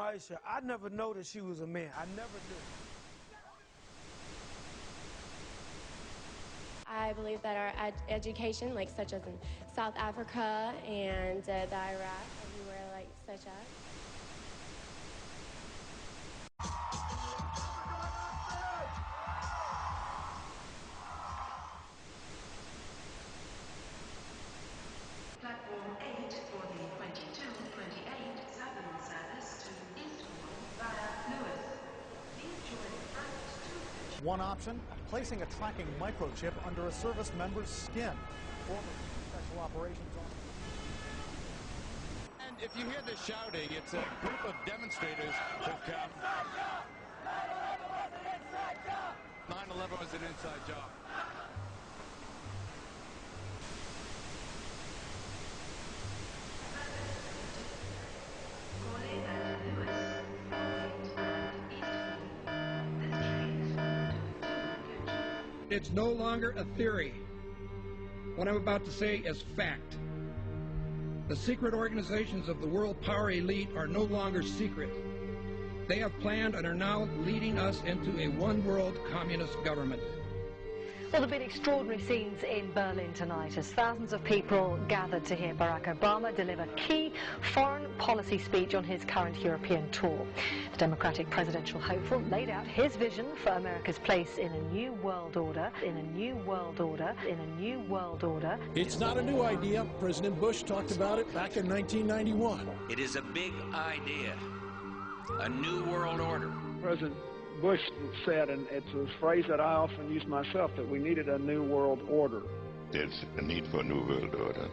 Maisha, I never noticed she was a man. I never knew. I believe that our education, like such as in South Africa and the Iraq, everywhere like such as. Platform 8 for the 2228 Southern service to Eastbourne via Lewis. Please join front 2. One option, placing a tracking microchip under a service member's skin. Former Special Operations Officer. And if you hear the shouting, it's a group of demonstrators who've come. 9/11 was an inside job. It's no longer a theory. What I'm about to say is fact. The secret organizations of the world power elite are no longer secret. They have planned and are now leading us into a one-world communist government. Well, there have been extraordinary scenes in Berlin tonight as thousands of people gathered to hear Barack Obama deliver key foreign policy speech on his current European tour. The Democratic presidential hopeful laid out his vision for America's place in a new world order, in a new world order, in a new world order. It's not a new idea. President Bush talked about it back in 1991. It is a big idea, a new world order. President Bush said, and it's a phrase that I often use myself, that we needed a new world order. There's a need for a new world order.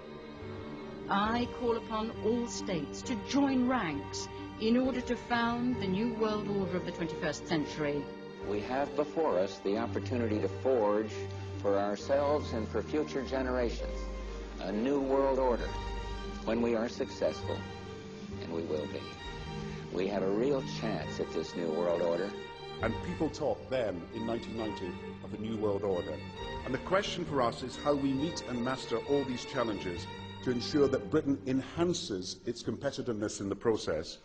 I call upon all states to join ranks in order to found the new world order of the 21st century. We have before us the opportunity to forge for ourselves and for future generations a new world order. When we are successful, and we will be, we have a real chance at this new world order. And people talked then, in 1990, of a new world order. And the question for us is how we meet and master all these challenges to ensure that Britain enhances its competitiveness in the process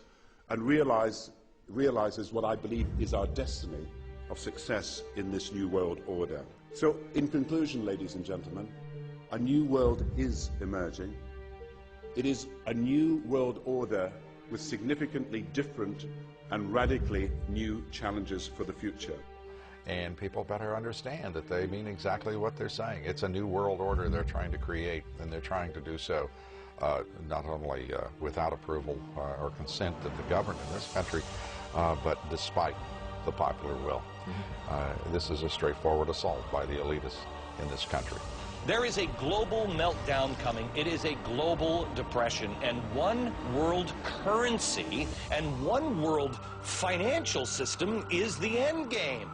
and realizes what I believe is our destiny of success in this new world order. So, in conclusion, ladies and gentlemen, a new world is emerging. It is a new world order with significantly different and radically new challenges for the future. And people better understand that they mean exactly what they're saying. It's a new world order they're trying to create, and they're trying to do so not only without approval or consent of the government in this country, but despite the popular will. This is a straightforward assault by the elitists in this country. There is a global meltdown coming. It is a global depression, and one world currency and one world financial system is the end game.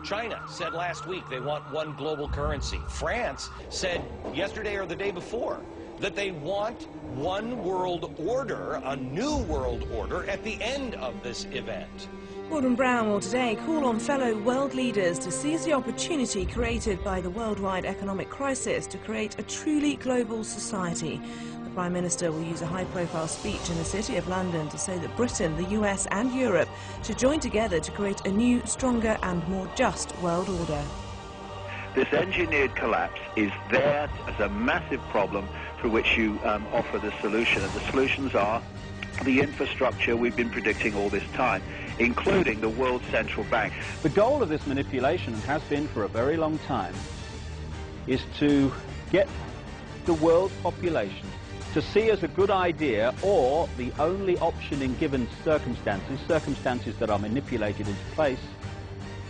China said last week they want one global currency. France said yesterday or the day before that they want one world order, a new world order, at the end of this event. Gordon Brown will today call on fellow world leaders to seize the opportunity created by the worldwide economic crisis to create a truly global society. The Prime Minister will use a high-profile speech in the City of London to say that Britain, the US and Europe should join together to create a new, stronger and more just world order. This engineered collapse is there as a massive problem for which you offer the solution, and the solutions are the infrastructure we've been predicting all this time, including the World Central Bank. The goal of this manipulation, and has been for a very long time, is to get the world population to see as a good idea, or the only option in given circumstances that are manipulated into place,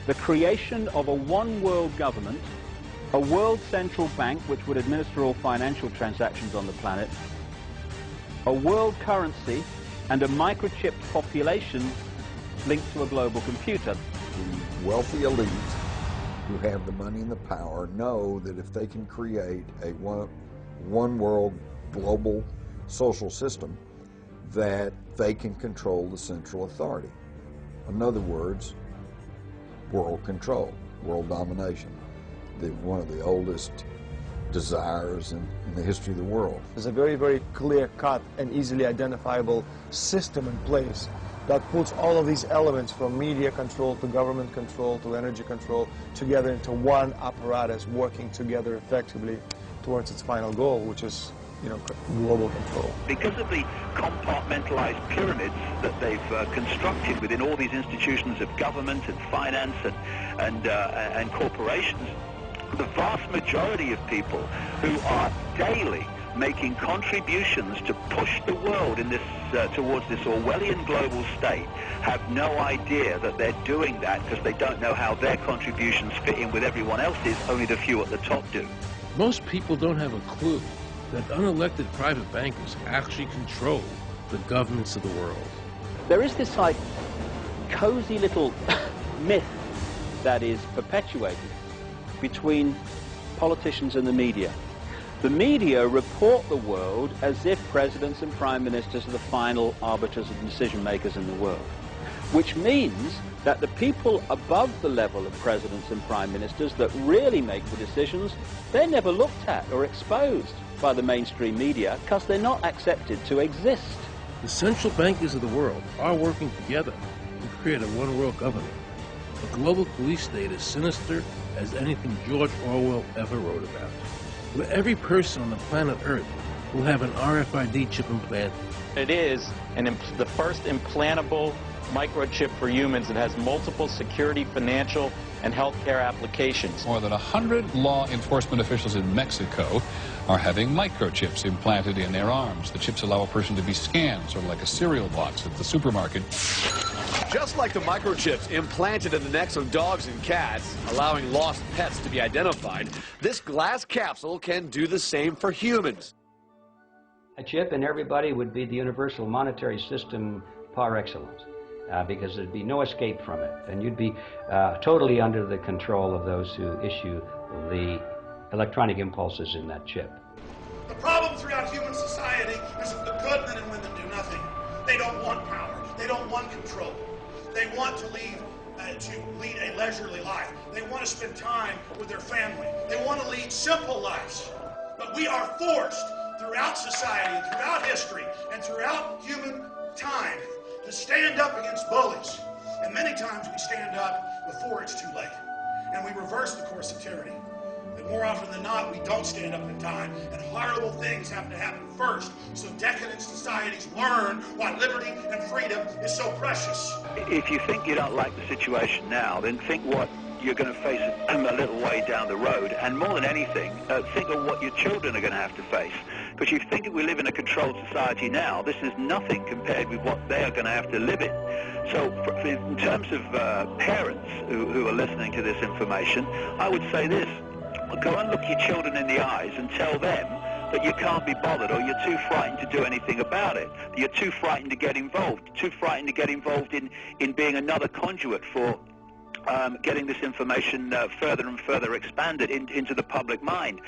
the creation of a one-world government, a world central bank which would administer all financial transactions on the planet, a world currency, and a microchipped population linked to a global computer. The wealthy elite who have the money and the power know that if they can create a one world global social system, that they can control the central authority. In other words, world control, world domination. One of the oldest desires in the history of the world. There's a very, very clear-cut and easily identifiable system in place that puts all of these elements from media control to government control to energy control together into one apparatus working together effectively towards its final goal, which is, global control. Because of the compartmentalized pyramids that they've constructed within all these institutions of government and finance and corporations, the vast majority of people who are daily making contributions to push the world in this towards this Orwellian global state have no idea that they're doing that, because they don't know how their contributions fit in with everyone else's. Only the few at the top do. Most people don't have a clue that unelected private bankers actually control the governments of the world. There is this cozy little myth that is perpetuated between politicians and the media. The media report the world as if presidents and prime ministers are the final arbiters and decision makers in the world, which means that the people above the level of presidents and prime ministers that really make the decisions, they're never looked at or exposed by the mainstream media because they're not accepted to exist. The central bankers of the world are working together to create a one-world government. A global police state as sinister as anything George Orwell ever wrote about, where every person on the planet Earth will have an RFID chip implanted. It is the first implantable microchip for humans that has multiple security, financial, and healthcare applications. More than 100 law enforcement officials in Mexico are having microchips implanted in their arms. The chips allow a person to be scanned, sort of like a cereal box at the supermarket. Just like the microchips implanted in the necks of dogs and cats, allowing lost pets to be identified, this glass capsule can do the same for humans. A chip in everybody would be the universal monetary system par excellence. Because there'd be no escape from it, and you'd be totally under the control of those who issue the electronic impulses in that chip. The problem throughout human society is that the good men and women do nothing. They don't want power. They don't want control. They want to lead a leisurely life. They want to spend time with their family. They want to lead simple lives. But we are forced throughout society, and throughout history, and throughout human time to stand up against bullies. And many times we stand up before it's too late. And we reverse the course of tyranny. But more often than not, we don't stand up in time, and horrible things have to happen first, so decadent societies learn why liberty and freedom is so precious. If you think you don't like the situation now, then think what you're going to face a little way down the road, and more than anything, think of what your children are going to have to face. Because you think we live in a controlled society now, this is nothing compared with what they are going to have to live in. So in terms of parents who are listening to this information, I would say this: go and look your children in the eyes and tell them that you can't be bothered, or you're too frightened to do anything about it. You're too frightened to get involved, in being another conduit for getting this information further and further expanded into the public mind.